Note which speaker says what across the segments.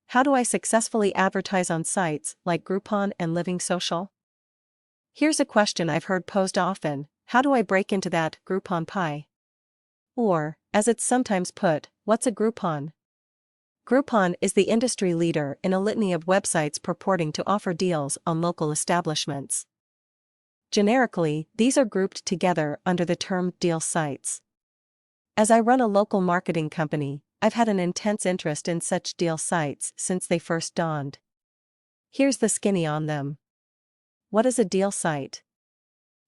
Speaker 1: how do I successfully advertise on sites like Groupon and LivingSocial? Here's a question I've heard posed often: how do I break into that Groupon pie? Or, as it's sometimes put, what's a Groupon? Groupon is the industry leader in a litany of websites purporting to offer deals on local establishments. Generically, these are grouped together under the term deal sites. As I run a local marketing company, I've had an intense interest in such deal sites since they first dawned. Here's the skinny on them. What is a deal site?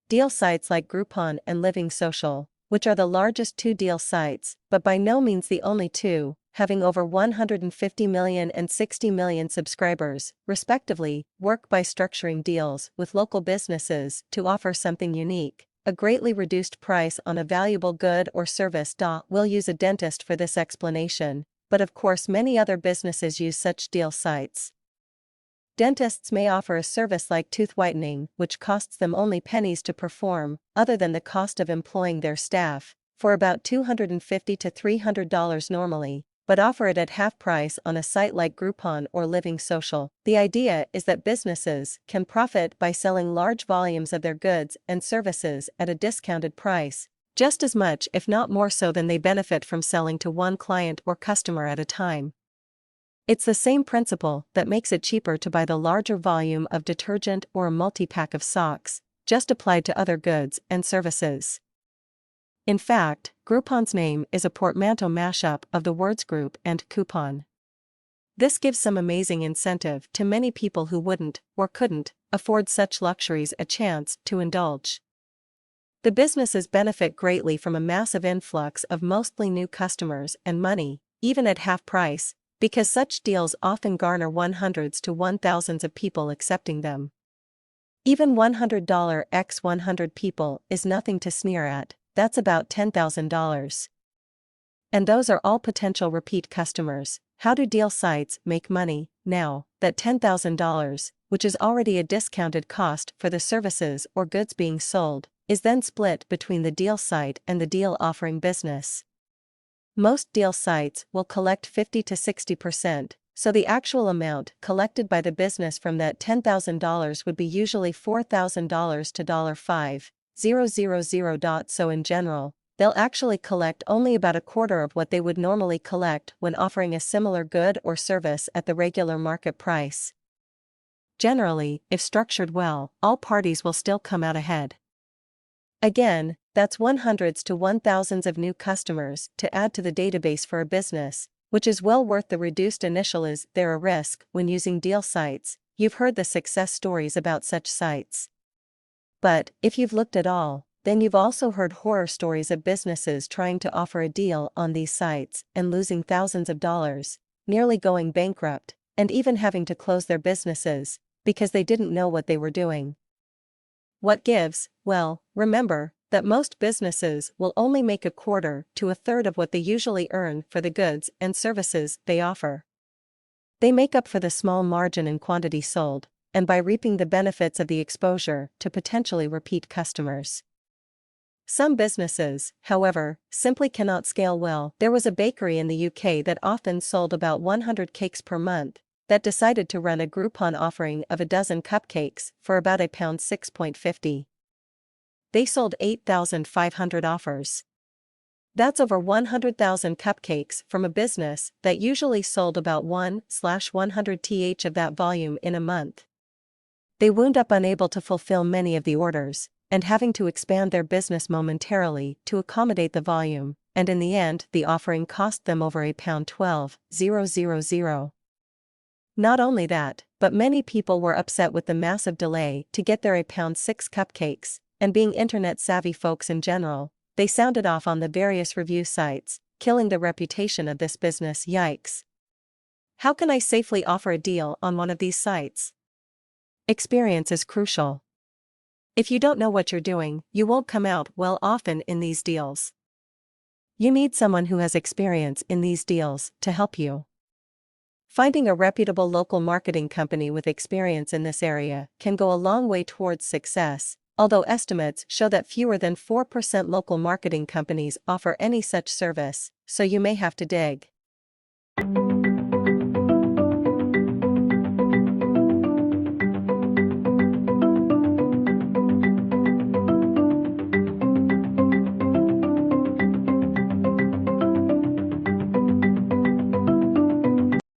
Speaker 1: Deal sites like Groupon and LivingSocial, which are the largest two deal sites, but by no means the only two, having over 150 million and 60 million subscribers, respectively, work by structuring deals with local businesses to offer something unique, a greatly reduced price on a valuable good or service. We'll use a dentist for this explanation, but of course many other businesses use such deal sites. Dentists may offer a service like tooth whitening, which costs them only pennies to perform, other than the cost of employing their staff, for about $250 to $300 normally, but offer it at half price on a site like Groupon or LivingSocial. The idea is that businesses can profit by selling large volumes of their goods and services at a discounted price, just as much if not more so than they benefit from selling to one client or customer at a time. It's the same principle that makes it cheaper to buy the larger volume of detergent or a multi-pack of socks, just applied to other goods and services. In fact, Groupon's name is a portmanteau mashup of the words group and coupon. This gives some amazing incentive to many people who wouldn't, or couldn't, afford such luxuries a chance to indulge. The businesses benefit greatly from a massive influx of mostly new customers and money, even at half price, because such deals often garner 100s to 1000s of people accepting them. Even $100 x 100 people is nothing to sneer at. That's about $10,000. And those are all potential repeat customers. How do deal sites make money? Now, that $10,000, which is already a discounted cost for the services or goods being sold, is then split between the deal site and the deal offering business. Most deal sites will collect 50 to 60%, so the actual amount collected by the business from that $10,000 would be usually $4,000 to $5,000. So in general, they'll actually collect only about a quarter of what they would normally collect when offering a similar good or service at the regular market price. Generally, if structured well, all parties will still come out ahead. Again, that's 100s to 1000s of new customers to add to the database for a business, which is well worth the reduced initial. Is there a risk when using deal sites? You've heard the success stories about such sites. But, if you've looked at all, then you've also heard horror stories of businesses trying to offer a deal on these sites and losing thousands of dollars, nearly going bankrupt, and even having to close their businesses because they didn't know what they were doing. What gives? Well, remember that most businesses will only make a quarter to a third of what they usually earn for the goods and services they offer. They make up for the small margin in quantity sold, and by reaping the benefits of the exposure to potentially repeat customers. Some businesses, however, simply cannot scale well. There was a bakery in the UK that often sold about 100 cakes per month, that decided to run a Groupon offering of a dozen cupcakes for about £6.50. They sold 8,500 offers. That's over 100,000 cupcakes from a business that usually sold about 1/100th of that volume in a month. They wound up unable to fulfill many of the orders, and having to expand their business momentarily to accommodate the volume, and in the end the offering cost them over £12,000. Not only that, but many people were upset with the massive delay to get their £6 cupcakes, and being internet-savvy folks in general, they sounded off on the various review sites, killing the reputation of this business. Yikes! How can I safely offer a deal on one of these sites? Experience is crucial. If you don't know what you're doing, you won't come out well often in these deals. You need someone who has experience in these deals to help you. Finding a reputable local marketing company with experience in this area can go a long way towards success, although estimates show that fewer than 4% local marketing companies offer any such service, so you may have to dig.